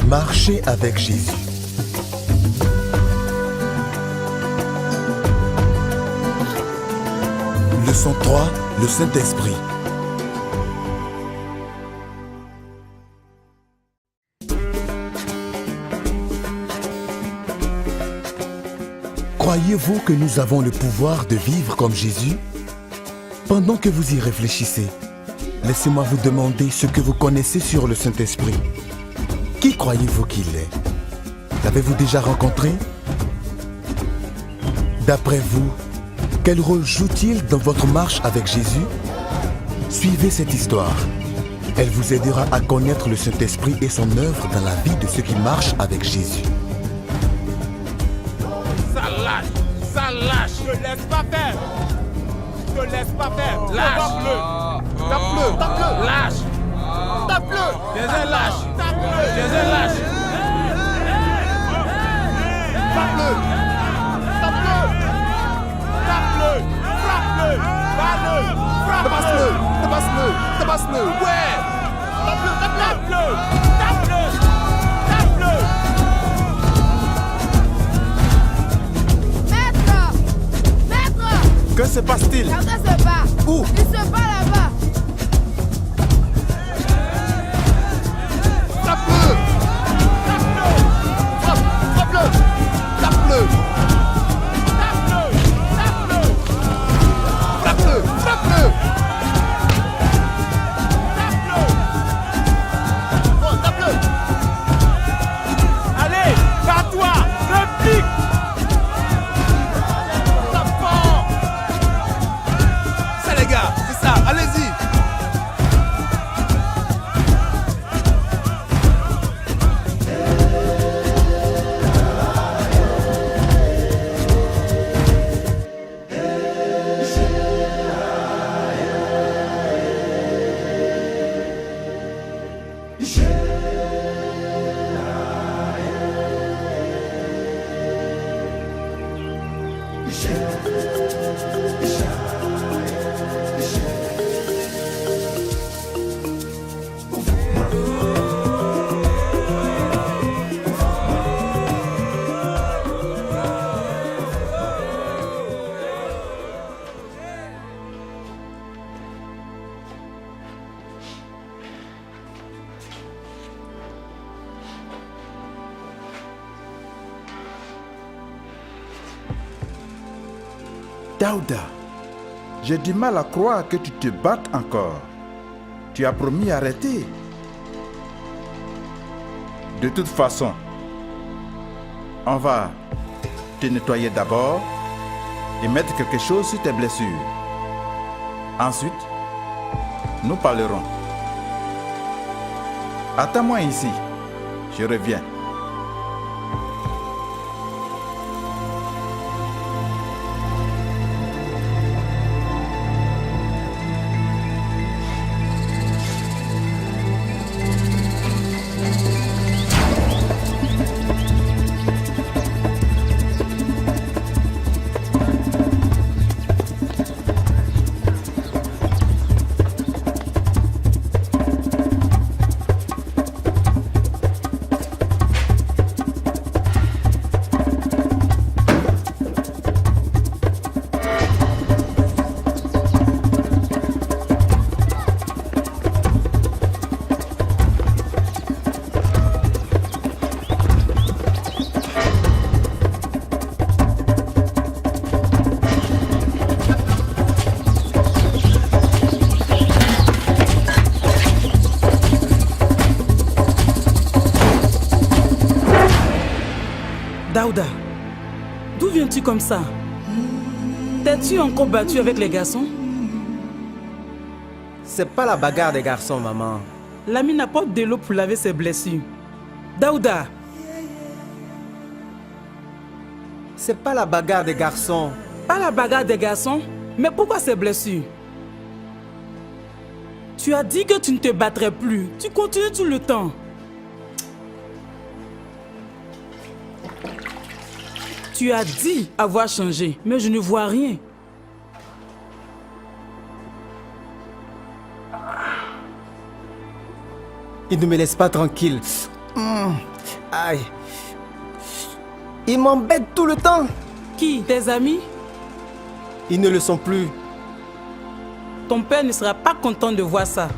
Marcher avec Jésus. Leçon 3, le Saint-Esprit. Croyez-vous que nous avons le pouvoir de vivre comme Jésus? Pendant que vous y réfléchissez, laissez-moi vous demander ce que vous connaissez sur le Saint-Esprit. Qui croyez-vous qu'il est? L'avez-vous déjà rencontré? D'après vous, quel rôle joue-t-il dans votre marche avec Jésus? Suivez cette histoire. Elle vous aidera à connaître le Saint-Esprit et son œuvre dans la vie de ceux qui marchent avec Jésus. Ça lâche, ne laisse pas faire. Ne laisse pas faire. Lâche-le. Tape-le, tape-le. Lâche. Tape-le. Jésus lâche. Tape-le. Jésus lâche. Tape-le. Tape-le. Tape-le. Frappe-le. Bats-le. Frappe-le. Tabasse-le. Tabasse-le. Ouais. Tape-le. Tape-le. Tape-le. Tape-le. Que se passe-t-il? Quelqu'un se bat. Où? Il se bat là-bas. Tape-le! Tape-le! Frappe-le! Tape-le! Tape-le! Tape-le! Frappe-le! Frappe-le! Tape-le! Bon, tape-le! Allez, bats-toi! Réplique! C'est ça, allez-y. Daouda, j'ai du mal à croire que tu te battes encore. Tu as promis arrêter. De toute façon, on va te nettoyer d'abord et mettre quelque chose sur tes blessures. Ensuite, nous parlerons. Attends-moi ici, je reviens. Daouda, d'où viens-tu comme ça? T'es-tu encore battu avec les garçons? C'est pas la bagarre des garçons, maman. L'ami n'apporte de l'eau pour laver ses blessures. Daouda! C'est pas la bagarre des garçons. Pas la bagarre des garçons? Mais pourquoi ces blessures? Tu as dit que tu ne te battrais plus. Tu continues tout le temps. Tu as dit avoir changé, mais je ne vois rien. Il ne me laisse pas tranquille. Aïe. Ils m'embêtent tout le temps. Qui? Tes amis? Ils ne le sont plus. Ton père ne sera pas content de voir ça.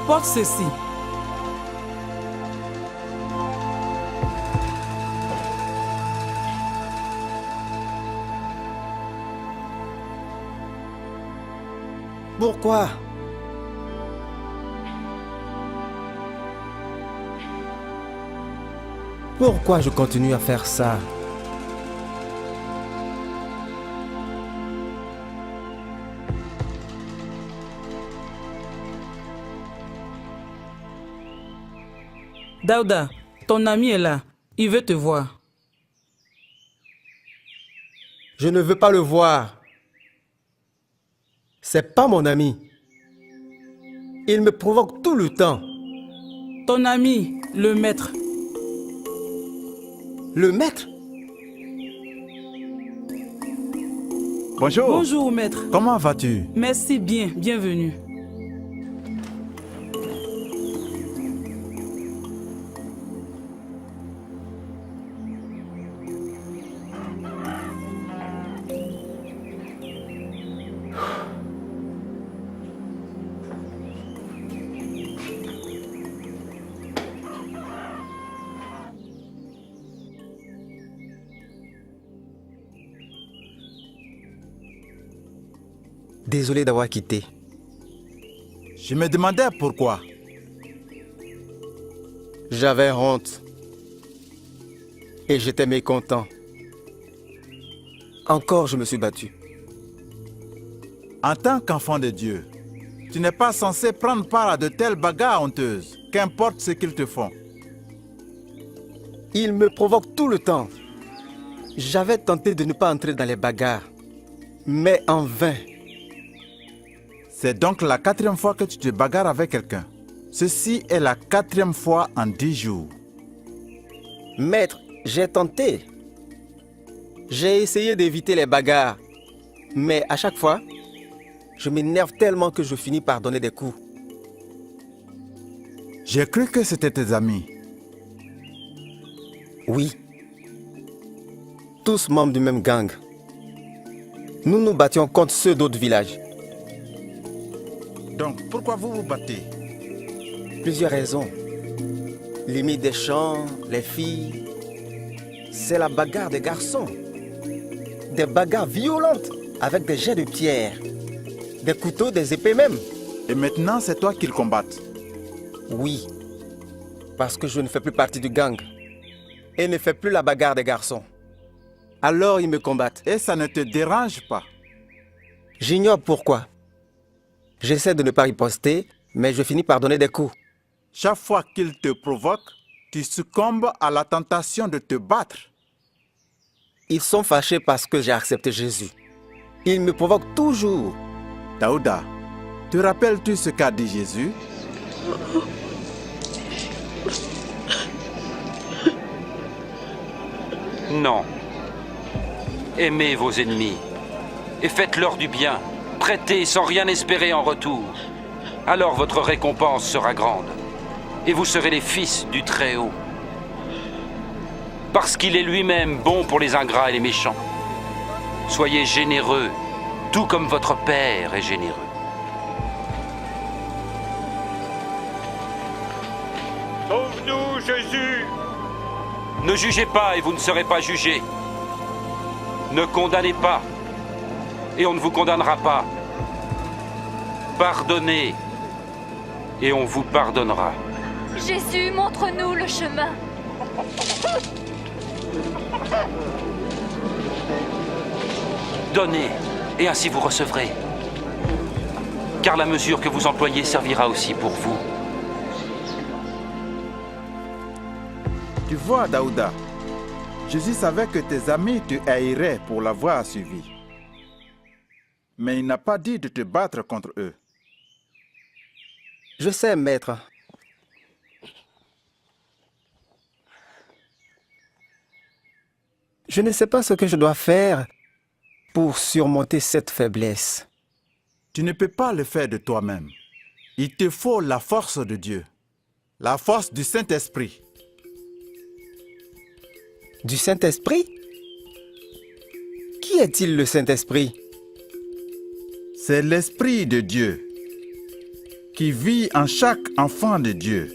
Porte ceci. Pourquoi? Pourquoi je continue à faire ça? Daouda, ton ami est là. Il veut te voir. Je ne veux pas le voir. C'est pas mon ami. Il me provoque tout le temps. Ton ami, le maître. Le maître? Bonjour. Bonjour, maître. Comment vas-tu? Merci bien, bienvenue. Désolé d'avoir quitté. Je me demandais pourquoi. J'avais honte. Et j'étais mécontent. Encore, je me suis battu. En tant qu'enfant de Dieu, tu n'es pas censé prendre part à de telles bagarres honteuses, qu'importe ce qu'ils te font. Il me provoque tout le temps. J'avais tenté de ne pas entrer dans les bagarres, mais en vain. C'est donc la 4e fois que tu te bagarres avec quelqu'un. Ceci est la 4e fois en 10 jours. Maître, j'ai tenté. J'ai essayé d'éviter les bagarres, mais à chaque fois, je m'énerve tellement que je finis par donner des coups. J'ai cru que c'était tes amis. Oui. Tous membres du même gang. Nous nous battions contre ceux d'autres villages. Donc, pourquoi vous vous battez? Plusieurs raisons. Limite des champs, les filles. C'est la bagarre des garçons. Des bagarres violentes avec des jets de pierre, des couteaux, des épées même. Et maintenant, c'est toi qu'ils combattent. Oui, parce que je ne fais plus partie du gang et ne fais plus la bagarre des garçons. Alors ils me combattent. Et ça ne te dérange pas? J'ignore pourquoi. J'essaie de ne pas riposter, mais je finis par donner des coups. Chaque fois qu'ils te provoquent, tu succombes à la tentation de te battre. Ils sont fâchés parce que j'ai accepté Jésus. Ils me provoquent toujours. Daouda, te rappelles-tu ce qu'a dit Jésus? Non. Aimez vos ennemis et faites-leur du bien. Prêtez sans rien espérer en retour. Alors votre récompense sera grande et vous serez les fils du Très-Haut. Parce qu'il est lui-même bon pour les ingrats et les méchants. Soyez généreux, tout comme votre Père est généreux. Sauve-nous, Jésus! Ne jugez pas et vous ne serez pas jugés. Ne condamnez pas et on ne vous condamnera pas. Pardonnez et on vous pardonnera. Jésus, montre-nous le chemin. Donnez et ainsi vous recevrez. Car la mesure que vous employez servira aussi pour vous. Tu vois, Daouda, Jésus savait que tes amis te haïraient pour l'avoir suivi. Mais il n'a pas dit de te battre contre eux. Je sais, maître. Je ne sais pas ce que je dois faire pour surmonter cette faiblesse. Tu ne peux pas le faire de toi-même. Il te faut la force de Dieu, la force du Saint-Esprit. Du Saint-Esprit? Qui est-il le Saint-Esprit? C'est l'Esprit de Dieu qui vit en chaque enfant de Dieu.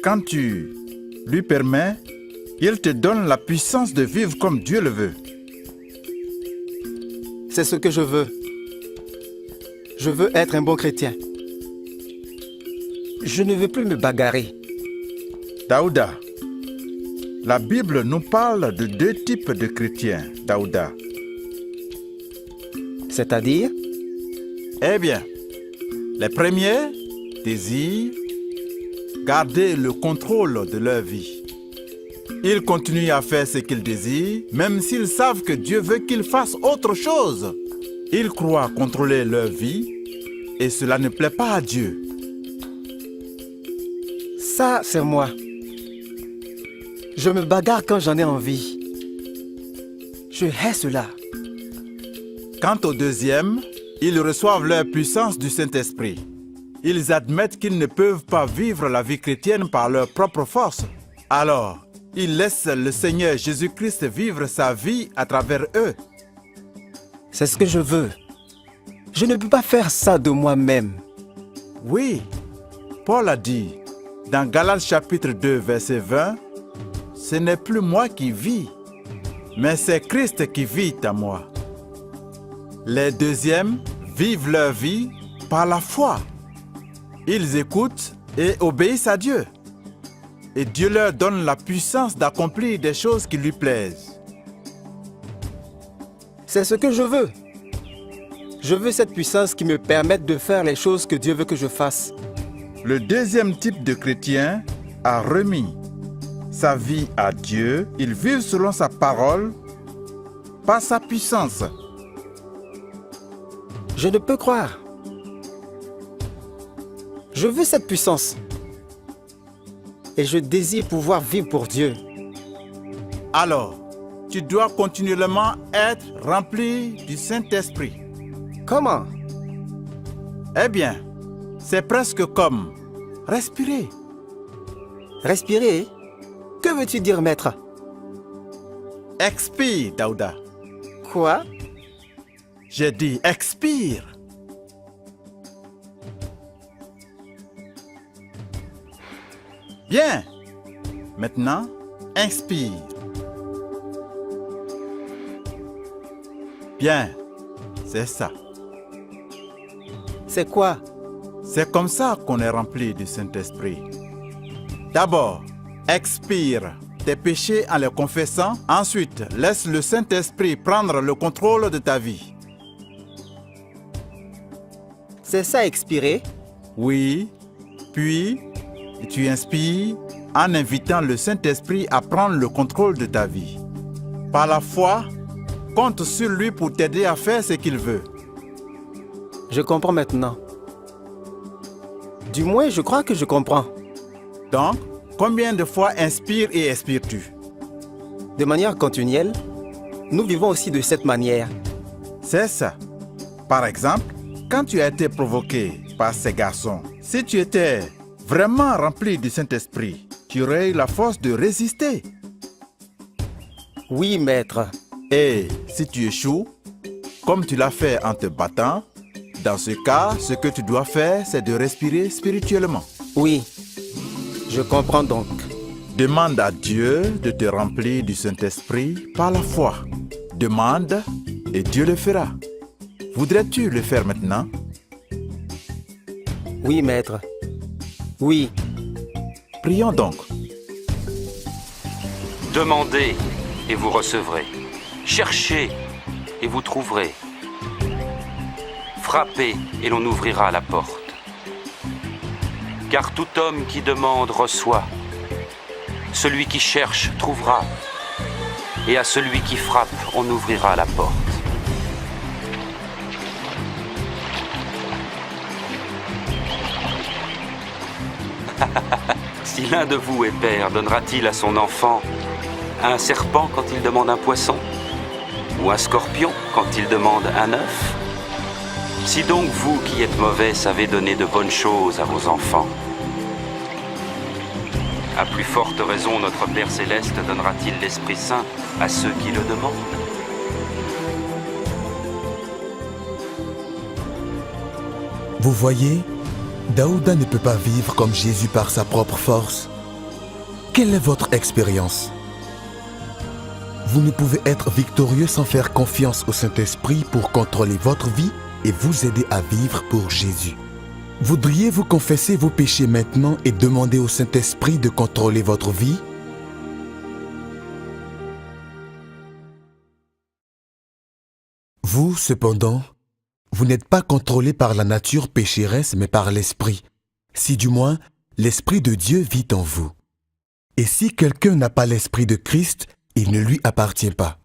Quand tu lui permets, il te donne la puissance de vivre comme Dieu le veut. C'est ce que je veux. Je veux être un bon chrétien. Je ne veux plus me bagarrer. Daouda, la Bible nous parle de 2 types de chrétiens, Daouda. C'est-à-dire? Eh bien, les premiers désirent garder le contrôle de leur vie. Ils continuent à faire ce qu'ils désirent, même s'ils savent que Dieu veut qu'ils fassent autre chose. Ils croient contrôler leur vie et cela ne plaît pas à Dieu. Ça, c'est moi. Je me bagarre quand j'en ai envie. Je hais cela. Quant aux deuxièmes, ils reçoivent leur puissance du Saint-Esprit. Ils admettent qu'ils ne peuvent pas vivre la vie chrétienne par leur propre force. Alors, ils laissent le Seigneur Jésus-Christ vivre sa vie à travers eux. C'est ce que je veux. Je ne peux pas faire ça de moi-même. Oui, Paul a dit dans Galates chapitre 2, verset 20, « Ce n'est plus moi qui vis, mais c'est Christ qui vit en moi. » Les deuxièmes vivent leur vie par la foi. Ils écoutent et obéissent à Dieu. Et Dieu leur donne la puissance d'accomplir des choses qui lui plaisent. C'est ce que je veux. Je veux cette puissance qui me permette de faire les choses que Dieu veut que je fasse. Le deuxième type de chrétien a remis sa vie à Dieu. Ils vivent selon sa parole, par sa puissance. Je ne peux croire. Je veux cette puissance. Et je désire pouvoir vivre pour Dieu. Alors, tu dois continuellement être rempli du Saint-Esprit. Comment? Eh bien, c'est presque comme respirer. Respirer? Que veux-tu dire, maître? Expire, Daouda. Quoi? J'ai dit expire. Bien. Maintenant, inspire. Bien. C'est ça. C'est quoi? C'est comme ça qu'on est rempli du Saint-Esprit. D'abord, expire tes péchés en les confessant. Ensuite, laisse le Saint-Esprit prendre le contrôle de ta vie. C'est ça, expirer? Oui. Puis, tu inspires en invitant le Saint-Esprit à prendre le contrôle de ta vie. Par la foi, compte sur lui pour t'aider à faire ce qu'il veut. Je comprends maintenant. Du moins, je crois que je comprends. Donc, combien de fois inspires et expires-tu? De manière continuelle, nous vivons aussi de cette manière. C'est ça. Par exemple, quand tu as été provoqué par ces garçons, si tu étais vraiment rempli du Saint-Esprit, tu aurais eu la force de résister. Oui, maître. Et si tu échoues, comme tu l'as fait en te battant, dans ce cas, ce que tu dois faire, c'est de respirer spirituellement. Oui, je comprends donc. Demande à Dieu de te remplir du Saint-Esprit par la foi. Demande et Dieu le fera. Voudrais-tu le faire maintenant? Oui, maître. Oui. Prions donc. Demandez et vous recevrez. Cherchez et vous trouverez. Frappez et l'on ouvrira la porte. Car tout homme qui demande reçoit. Celui qui cherche trouvera. Et à celui qui frappe, on ouvrira la porte. Si l'un de vous est père, donnera-t-il à son enfant un serpent quand il demande un poisson? Ou un scorpion quand il demande un œuf? Si donc vous qui êtes mauvais savez donner de bonnes choses à vos enfants, à plus forte raison notre Père Céleste donnera-t-il l'Esprit Saint à ceux qui le demandent. Vous voyez, Daouda ne peut pas vivre comme Jésus par sa propre force. Quelle est votre expérience? Vous ne pouvez être victorieux sans faire confiance au Saint-Esprit pour contrôler votre vie et vous aider à vivre pour Jésus. Voudriez-vous confesser vos péchés maintenant et demander au Saint-Esprit de contrôler votre vie? Vous, cependant, vous n'êtes pas contrôlé par la nature pécheresse, mais par l'Esprit, si du moins l'Esprit de Dieu vit en vous. Et si quelqu'un n'a pas l'Esprit de Christ, il ne lui appartient pas.